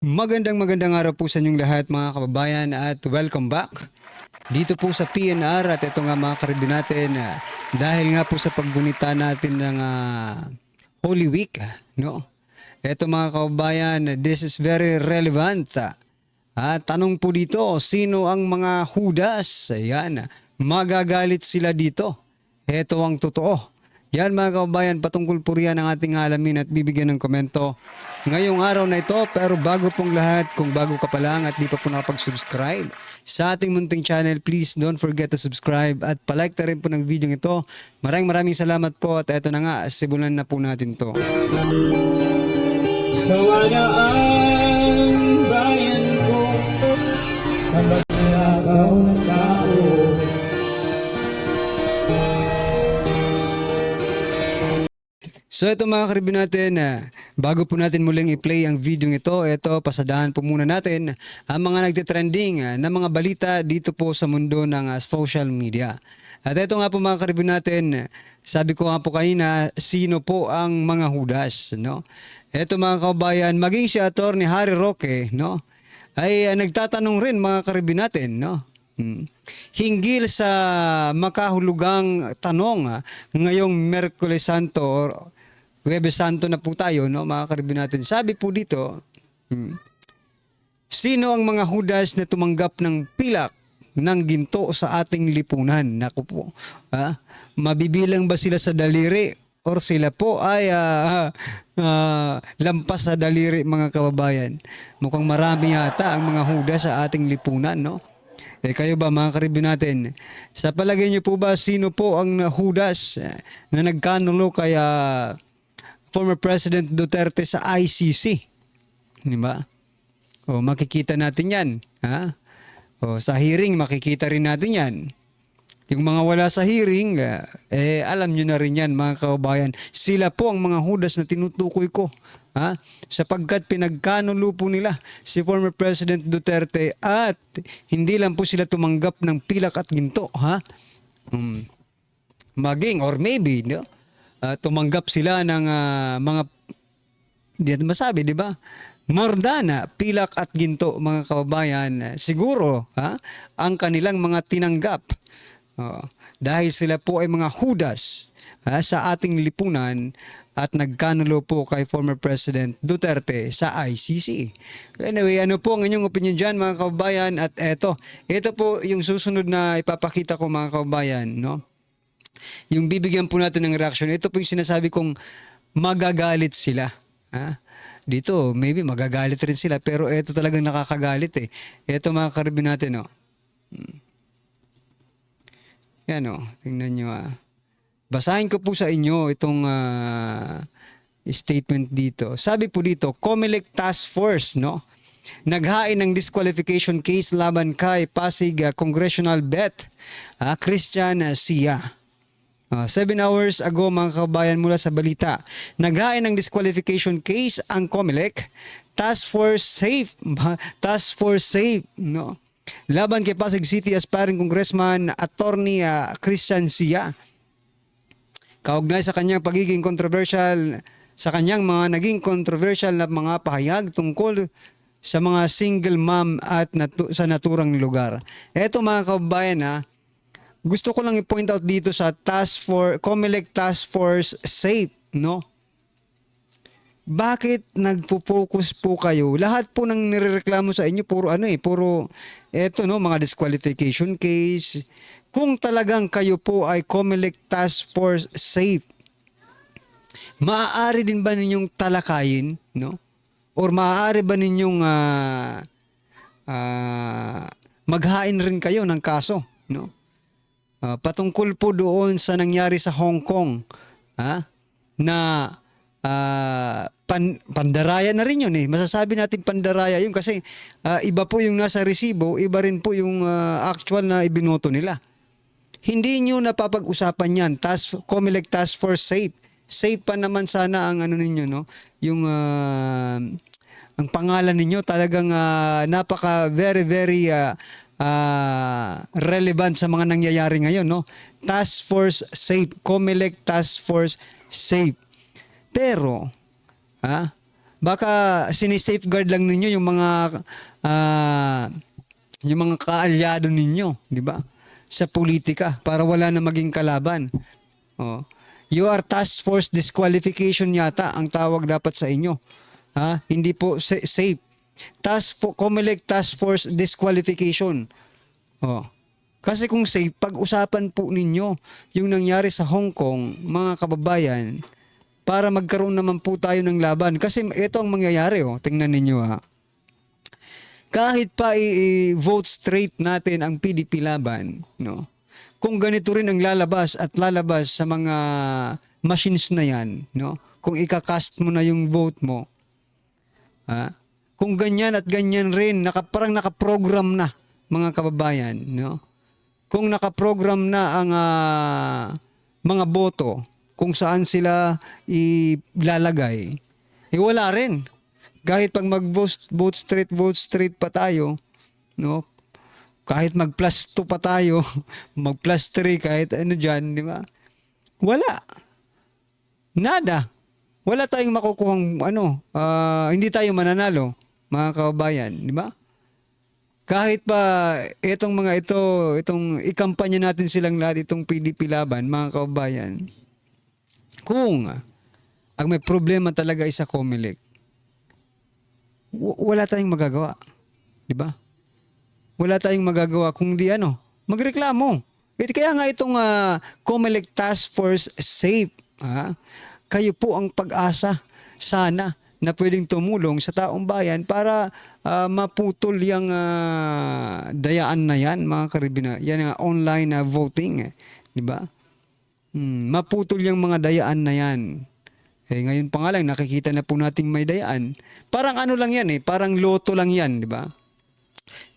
Magandang araw po sa inyong lahat mga kababayan at welcome back dito po sa PNR at ito nga mga karibin natin dahil nga po sa paggunita natin ng Holy Week, no? Ito mga kababayan, this is very relevant. Tanong po dito, sino ang mga Judas? Ayan, magagalit sila dito. Ito ang totoo. Yan mga kababayan, patungkol po riyan ang ating alamin at bibigyan ng komento ngayong araw na ito. Pero bago pong lahat, kung bago ka pa lang at di pa po nakapag-subscribe sa ating munting channel, please don't forget to subscribe at palike na rin po ng video ito. Maraming salamat po at eto na nga, simulan na po natin to. Sawana ang bayan ko sa maglakaw na tao. So ito mga karibin natin, bago po natin muling i-play ang video ito, pasadahan po muna natin ang mga nagtitrending na mga balita dito po sa mundo ng social media. At ito nga po mga karibin natin, sabi ko nga po kanina, sino po ang mga Judas, no? Ito mga kabayan, maging si Atty. Harry Roque, no, ay nagtatanong rin mga karibin natin, no? Hinggil sa makahulugang tanong ngayong Miyerkules Santo or Huwebes Santo na po tayo, no, mga karibin natin. Sabi po dito, sino ang mga Judas na tumanggap ng pilak ng ginto sa ating lipunan? Naku po, mabibilang ba sila sa daliri or sila po ay lampas sa daliri mga kababayan? Mukhang marami yata ang mga Judas sa ating lipunan, no? Kayo ba mga karibin natin, sa palagay niyo po ba sino po ang Judas na nagkanulo kay former President Duterte sa ICC? Di ba? O makikita natin yan. O sa hearing makikita rin natin yan. Yung mga wala sa hearing, alam nyo na rin yan mga kababayan. Sila po ang mga Judas na tinutukoy ko. Sapagkat pinagkanulo po nila si former President Duterte at hindi lang po sila tumanggap ng pilak at ginto. Maging or maybe, no? Tumanggap sila ng mga, hindi natin masabi, di ba? Mordana, pilak at ginto mga kababayan. Siguro ang kanilang mga tinanggap. Dahil sila po ay mga Judas sa ating lipunan at nagkanulo po kay former President Duterte sa ICC. Anyway, ano po ang inyong opinion dyan mga kababayan? At ito po yung susunod na ipapakita ko mga kababayan, no? Yung bibigyan po natin ng reaction. Ito po yung sinasabi kong magagalit sila. Dito, maybe magagalit rin sila. Pero ito talagang nakakagalit eh. Ito mga karibin natin, no? Yan o, tingnan nyo Basahin ko po sa inyo itong statement dito. Sabi po dito, COMELEC Task Force, no? Naghain ng disqualification case laban kay Pasig Congressional Bet, Christian Sia. 7 hours ago mga kabayan mula sa balita, naghain ng disqualification case ang COMELEC Task Force Safe, no? Laban kay Pasig City aspiring Congressman Attorney Christian Sia. Kaugnay sa kanyang pagiging controversial, sa kanyang mga naging controversial na mga pahayag tungkol sa mga single mom at sa naturang lugar. Eto mga kababayan gusto ko lang i-point out dito sa COMELEC Task Force Safe, no? Bakit nagpo-focus po kayo? Lahat po nang nirereklamo sa inyo puro eto no, mga disqualification case. Kung talagang kayo po ay COMELEC Task Force Safe, maaari din ba ninyong talakayin, no? Or maaari ba ninyong maghain rin kayo ng kaso, no? Patungkol po doon sa nangyari sa Hong Kong, na pandaraya na rin yun eh. Masasabi natin pandaraya yun kasi iba po yung nasa resibo, iba rin po yung actual na ibinoto nila. Hindi nyo napapag-usapan yan. COMELEC Task Force Safe. Safe pa naman sana ang ninyo, no? Yung ang pangalan ninyo talagang napaka very relevant sa mga nangyayari ngayon, no? Task Force Safe, COMELEC Task Force Safe. Pero Baka sinisafeguard lang ninyo yung mga kaalyado ninyo, di ba? Sa politika para wala na maging kalaban. Oh. You are task force disqualification yata ang tawag dapat sa inyo. Ha? Hindi po safe. COMELEC task force disqualification. Oh. Kasi kung safe, pag-usapan po ninyo yung nangyari sa Hong Kong, mga kababayan, para magkaroon naman po tayo ng laban. Kasi ito ang mangyayari, oh. Tingnan ninyo ha. Kahit pa i-vote straight natin ang PDP laban, no? Kung ganito rin ang lalabas sa mga machines na yan, no? Kung ikakast mo na yung vote mo, ha? Kung ganyan at ganyan rin, parang nakaprogram na, mga kababayan, no? Kung nakaprogram na ang mga boto, kung saan sila ilalagay, wala rin. Kahit pag vote straight pa tayo, no? Kahit mag +2 pa tayo, mag +3 kahit ano dyan, di ba? Wala. Nada. Wala tayong makukuhang hindi tayo mananalo, mga kababayan, di ba? Kahit pa itong ikampanya natin silang lahat, itong PDP laban, mga kababayan, kung ang may problema talaga sa COMELEC, wala tayong magagawa. Di ba? Wala tayong magagawa kung di magreklamo. Kaya nga itong COMELEC Task Force Safe, kayo po ang pag-asa sana na pwedeng tumulong sa taong bayan para maputol yung dayaan na yan, mga karibina. Yan ang online voting. Di ba? Maputol yung mga dayaan na yan. Ngayon pa nga lang, nakikita na po nating may dayaan. Parang lang yan parang loto lang yan, di ba?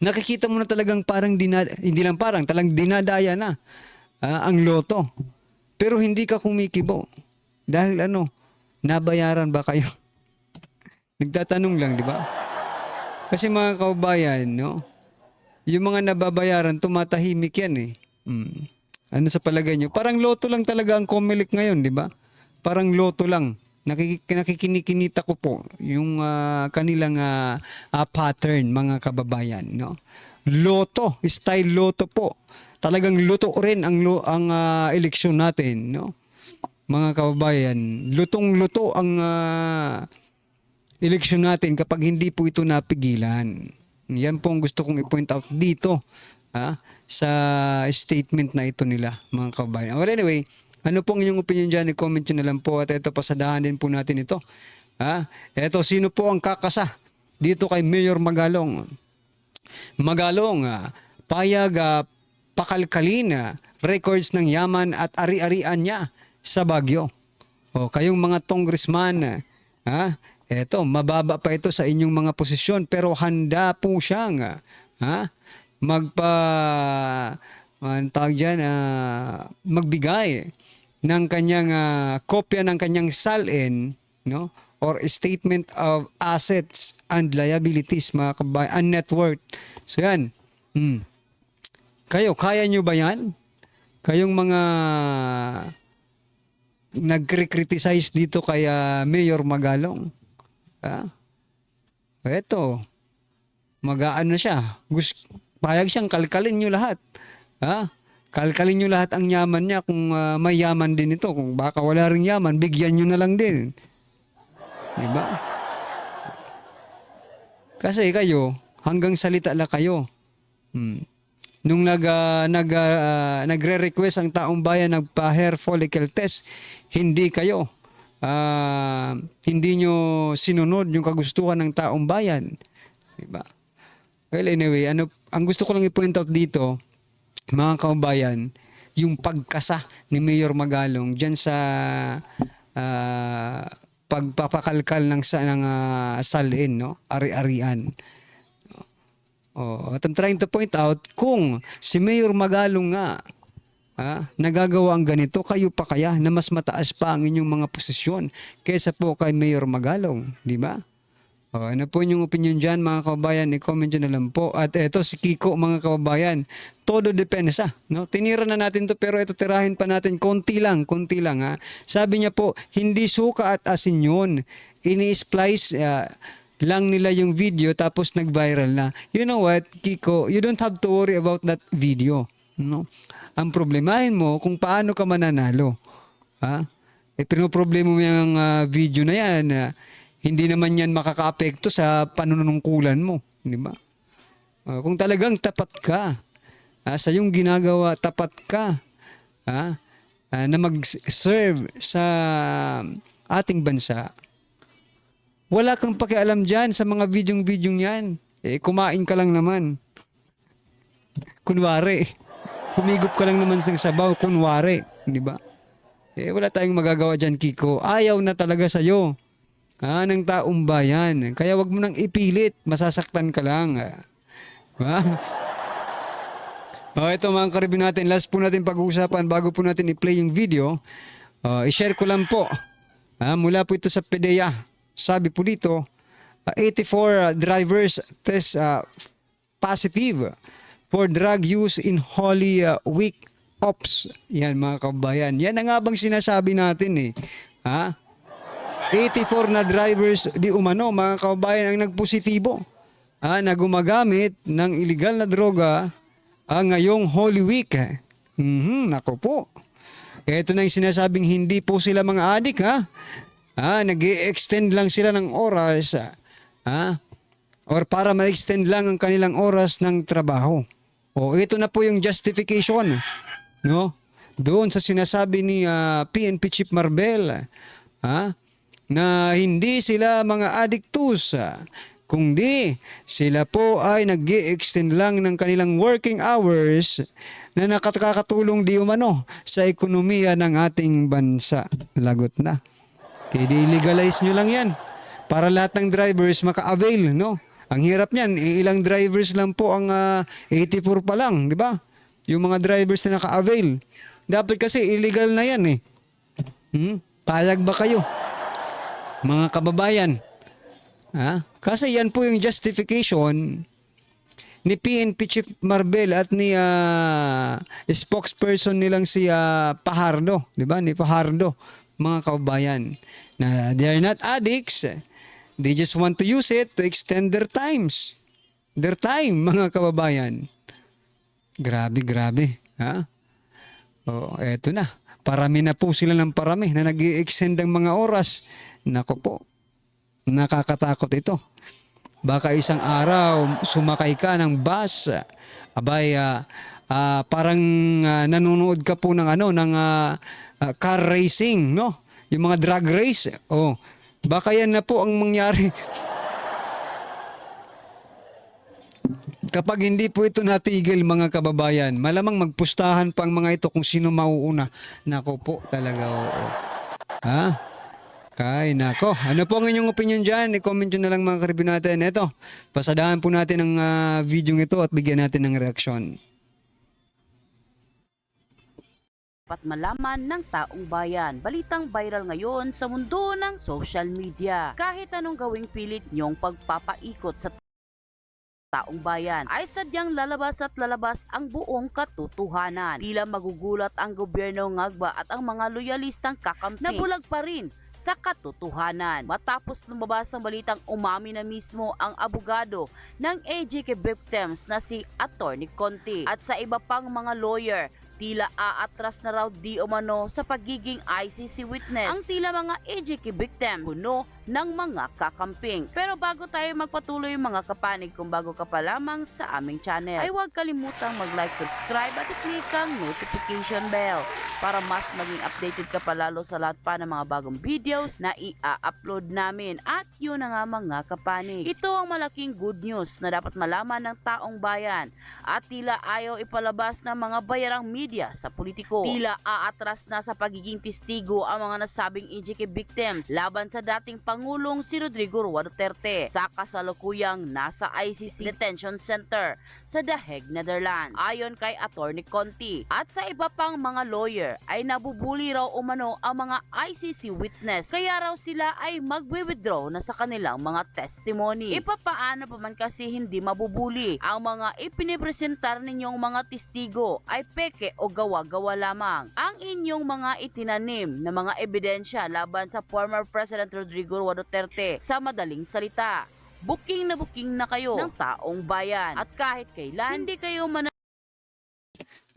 Nakikita mo na talagang hindi lang parang, talagang dinadaya na ang loto. Pero hindi ka kumikibo. Dahil nabayaran ba kayo? Nagtatanong lang, di ba? Kasi mga kababayan, no? Yung mga nababayaran, tumatahimik yan Ano sa palagay nyo? Parang loto lang talaga ang COMELEC ngayon, di ba? Parang loto lang. Nakikinikinita ko po yung kanilang pattern, mga kababayan, no? Loto, style loto po. Talagang luto rin ang eleksyon natin, no? Mga kababayan, lutong-luto ang eleksyon natin kapag hindi po ito napigilan. Yan po ang gusto kong i-point out dito sa statement na ito nila, mga kababayan. Well, anyway, ano pong inyong opinion dyan? I-comment nyo na lang po at ito, pasadahan din po natin ito. Ito, sino po ang kakasa dito kay Mayor Magalong? Magalong, payag pakalkalin records ng yaman at ari-arian niya sa Baguio. O, kayong mga congressman, eto, mababa pa ito sa inyong mga posisyon pero handa po siyang magbigay ng kanyang kopya ng kanyang salin, no? Or statement of assets and liabilities, mga kabayan, and net worth. So yan. Kayo, kaya nyo ba yan? Kayong mga nagkriticize dito kay Mayor Magalong. Eto, mag-aano siya. Payag siyang kalkalin nyo lahat. Kalkalin nyo lahat ang yaman niya kung may yaman din ito. Kung baka wala ring yaman, bigyan nyo na lang din. Diba? Kasi kayo, hanggang salita lang kayo. Nung nagre-request ang taong bayan nagpa-hair follicle test, hindi kayo. Hindi nyo sinunod yung kagustuhan ng taong bayan. Diba? Well, anyway, ang gusto ko lang i-point out dito, mga kababayan, yung pagkasa ni Mayor Magalong dyan sa pagpapakalkal ng salin, no? Ari-arian. At I'm trying to point out, kung si Mayor Magalong nga nagagawa ang ganito, kayo pa kaya na mas mataas pa ang inyong mga posisyon kaysa po kay Mayor Magalong, di ba? Ano po yung opinion dyan mga kababayan? I-comment nyo na lang po. At eto si Kiko mga kababayan. Todo depensa. No? Tinira na natin to pero ito tirahin pa natin. Konti lang ha. Sabi niya po, hindi suka at asin yun. Ini-splice lang nila yung video tapos nag-viral na. You know what, Kiko? You don't have to worry about that video. No? Ang problemahin mo kung paano ka mananalo. Ha? Pinoproblema mo yung video na yan. Hindi naman yan makakaapekto sa panunungkulan mo, di ba? Kung talagang tapat ka sa iyong ginagawa, tapat ka na mag-serve sa ating bansa, wala kang pakialam dyan sa mga videong yan. Kumain ka lang naman. Kunwari. Humigop ka lang naman ng sabaw, kunwari. Di ba? Wala tayong magagawa dyan, Kiko. Ayaw na talaga sa'yo. Ng taong bayan. Kaya wag mo nang ipilit. Masasaktan ka lang. Ito mga karibin natin. Last po natin pag-uusapan bago po natin i-play yung video. I-share ko lang po. Mula po ito sa PDEA. Sabi po dito, 84 drivers test positive for drug use in Holy Week Ops. Yan mga kabayan. Yan ang nga bang sinasabi natin 84 na drivers di umano mga kababayan ang nagpositibo na gumagamit ng illegal na droga ngayong Holy Week. Nako po. Ito na yung sinasabing hindi po sila mga adik nag-i-extend lang sila ng oras or para ma-extend lang ang kanilang oras ng trabaho. Ito na po yung justification no? Doon sa sinasabi ni PNP Chief Marbel na hindi sila mga addictus, kundi sila po ay nag-i-extend lang ng kanilang working hours na nakakatulong di umano sa ekonomiya ng ating bansa. Lagot na. I-legalize nyo lang yan para lahat ng drivers maka-avail, no? Ang hirap niyan, ilang drivers lang po ang 84 pa lang, di ba? Yung mga drivers na naka-avail. Dapat kasi illegal na yan Payag ba kayo? Mga kababayan. Kasi yan po yung justification ni PNP Chief Marbel at ni spokesperson nilang si Fajardo, di ba? Ni Fajardo, mga kababayan. Na they are not addicts. They just want to use it to extend their times. Their time, mga kababayan. Grabe. Eto na. Parami na po sila ng parami na nag-i-extend ang mga oras. Nako po. Nakakatakot ito. Baka isang araw sumakay ka ng bus. Abay, parang nanonood ka po ng car racing, no? Yung mga drag race. Baka yan na po ang mangyari. Kapag hindi po ito natigil mga kababayan, malamang magpustahan pa ang mga ito kung sino mauuna. Nako po talaga. Nako. Ano po ang inyong opinion dyan? I-comment nyo na lang mga karibin natin. Ito, pasadahan po natin ang video ito at bigyan natin ng reaksyon. Dapat malaman ng taong bayan. Balitang viral ngayon sa mundo ng social media. Kahit anong gawing pilit niyong pagpapaikot sa taong bayan ay sadyang lalabas at lalabas ang buong katotohanan. Tila magugulat ang gobyerno ngagba at ang mga loyalistang kakampi na bulag pa rin sa katotohanan. Matapos lumabas ang balitang umami na mismo ang abogado ng AJK victims na si Atty. Conti at sa iba pang mga lawyer, tila aatras na raw di umano sa pagiging ICC witness ang tila mga AJK victims kuno ng mga kakamping. Pero bago tayo magpatuloy mga kapanig, kung bago ka pa lamang sa aming channel, ay huwag kalimutang mag-like, subscribe at i-click ang notification bell para mas maging updated ka pa lalo sa lahat pa ng mga bagong videos na i-upload namin. At yun na nga mga kapanig, ito ang malaking good news na dapat malaman ng taong bayan at tila ayaw ipalabas ng mga bayarang media sa politiko. Tila aatras na sa pagiging testigo ang mga nasabing AJK victims laban sa dating Pangulong si Rodrigo Roa Duterte sa kasalukuyang nasa ICC Detention Center sa The Hague, Netherlands. Ayon kay Attorney Conti at sa iba pang mga lawyer ay nabubuli raw umano ang mga ICC witness, kaya raw sila ay magwi-withdraw na sa kanilang mga testimony. Paano pa man kasi hindi mabubuli? Ang mga ipinipresentar ninyong mga testigo ay peke o gawa-gawa lamang. Ang inyong mga itinanim na mga ebidensya laban sa former President Rodrigo Roa Duterte, sa madaling salita, booking na kayo ng taong bayan at kahit kailan hindi kayo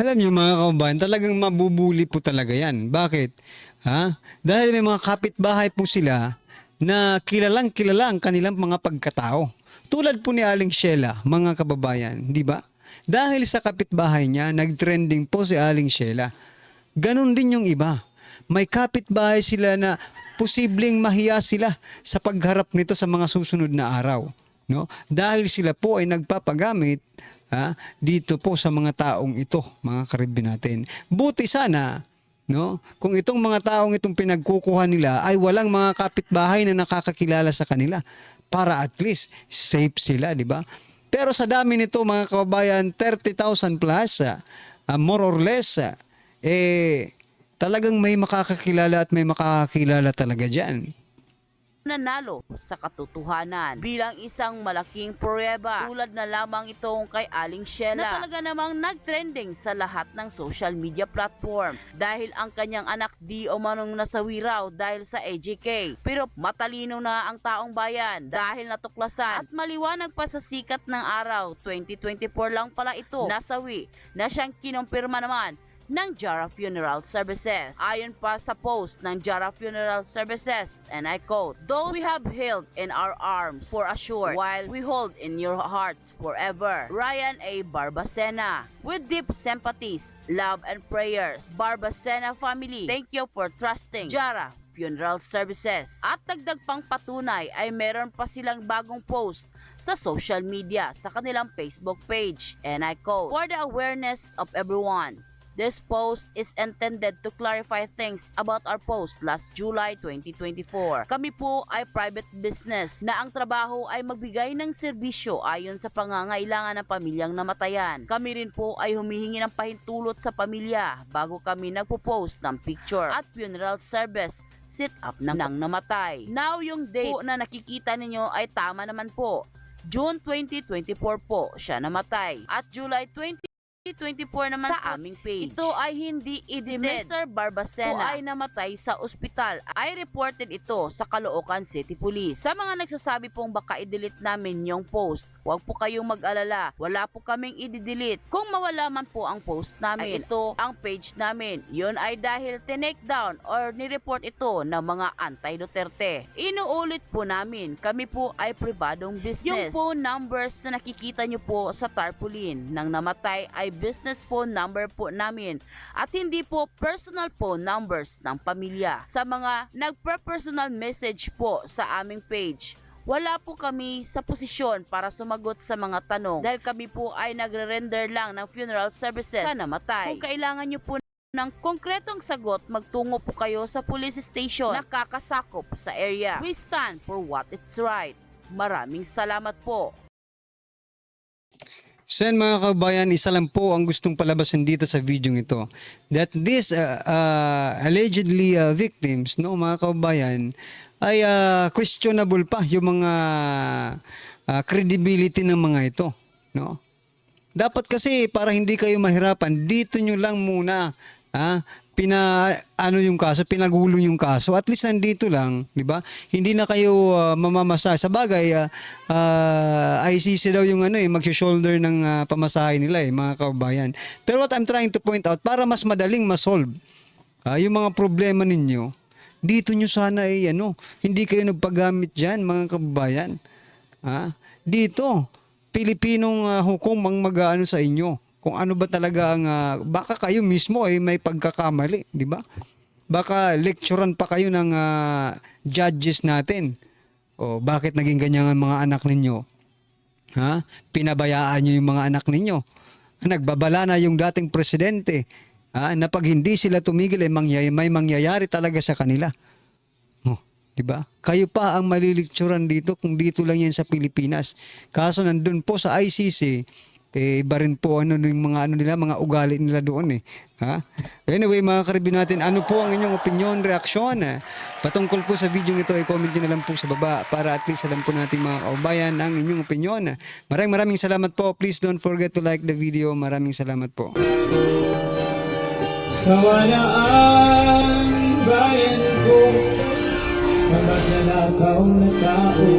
Alam niyo mga kababayan, talagang mabubuli po talaga yan. Bakit? Ha? Dahil may mga kapitbahay po sila na kilalang kilala ang kanilang mga pagkatao. Tulad po ni Aling Sheila, mga kababayan, di ba? Dahil sa kapitbahay niya, nag-trending po si Aling Sheila. Ganon din yung iba. May kapitbahay sila na posibleng mahiya sila sa pagharap nito sa mga susunod na araw. No? Dahil sila po ay nagpapagamit dito po sa mga taong ito, mga karibin natin. Buti sana, no? Kung itong mga taong itong pinagkukuha nila ay walang mga kapitbahay na nakakakilala sa kanila para at least safe sila, di ba? Pero sa dami nito mga kababayan, 30,000 plus, more or less, talagang may makakakilala at may makakakilala talaga dyan. nanalo sa katotohanan bilang isang malaking pruweba, tulad na lamang itong kay Aling Sheila na talaga namang nagtrending sa lahat ng social media platform dahil ang kanyang anak di umanong nasawi raw dahil sa AJK, pero matalino na ang taong bayan dahil natuklasan at maliwanag pa sa sikat ng araw. 2024 lang pala ito nasawi na siyang kinumpirma naman ng Jara Funeral Services. Ayon pa sa post ng Jara Funeral Services, and I quote, "Those we have held in our arms for a short while, we hold in your hearts forever. Ryan A. Barbacena. With deep sympathies, love and prayers, Barbacena family, thank you for trusting Jara Funeral Services." At dagdag pang patunay ay meron pa silang bagong post sa social media sa kanilang Facebook page, and I quote, "For the awareness of everyone, this post is intended to clarify things about our post last July 2024. Kami po ay private business na ang trabaho ay magbigay ng serbisyo ayon sa pangangailangan ng pamilyang namatayan. Kami rin po ay humihingi ng pahintulot sa pamilya bago kami nagpo-post ng picture at funeral service sit up ng namatay. Now yung date po na nakikita ninyo ay tama naman po. June 2024 po siya namatay at July 2024 naman sa aming page. Ito ay hindi i-delete. Si Mr. Barbacena ay namatay sa ospital. Ay reported ito sa Caloocan City Police. Sa mga nagsasabi pong baka i-delete namin yung post, huwag po kayong mag-alala. Wala po kaming i-delete. Kung mawala man po ang post namin, ay ito ang page namin. Yun ay dahil tinake down or nireport ito ng mga anti-Duterte. Inuulit po namin, kami po ay pribadong business. Yung phone numbers na nakikita nyo po sa tarpaulin ng namatay ay business phone number po namin at hindi po personal phone numbers ng pamilya. Sa mga nagpe-personal message po sa aming page, wala po kami sa posisyon para sumagot sa mga tanong dahil kami po ay nagre-render lang ng funeral services sa namatay. Kung kailangan nyo po ng konkretong sagot, magtungo po kayo sa police station na kakasakop sa area. We stand for what it's right. Maraming salamat po. So yan mga kabayan, isa lang po ang gustong palabasin dito sa video ito. That these allegedly victims, no, mga kabayan, ay questionable pa yung mga credibility ng mga ito. No? Dapat kasi para hindi kayo mahirapan, dito nyo lang muna yung kaso, pinagulo yung kaso. At least nandito lang, di ba? Hindi na kayo mamamasa. Sa bagay, ICC daw yung mag-shoulder ng pamasahe nila mga kababayan. Pero what I'm trying to point out, para mas madaling masolve yung mga problema ninyo, dito nyo sana hindi kayo nagpagamit dyan, mga kababayan. Dito, Pilipinong hukom ang mag-ano sa inyo. Kung ano ba talaga ang baka kayo mismo ay may pagkakamali, di ba? Baka lecturean pa kayo ng judges natin. O bakit naging ganyan ang mga anak ninyo? Pinabayaan niyo yung mga anak ninyo. Nagbabala na yung dating presidente na pag hindi sila tumigil ay may mangyayari talaga sa kanila. 'Di ba? Kayo pa ang malilikturan dito kung dito lang yan sa Pilipinas. Kaso nandun po sa ICC, iba rin po yung mga nila, mga ugali nila doon Ha? Anyway, mga karibin natin, ano po ang inyong opinion, reaksyon? Patungkol po sa video ito, i-comment nyo na lang po sa baba para at least alam po natin mga kababayan ang inyong opinion. Maraming salamat po. Please don't forget to like the video. Maraming salamat po. Sawa na ang bayan ko sa magnanakaw na tao.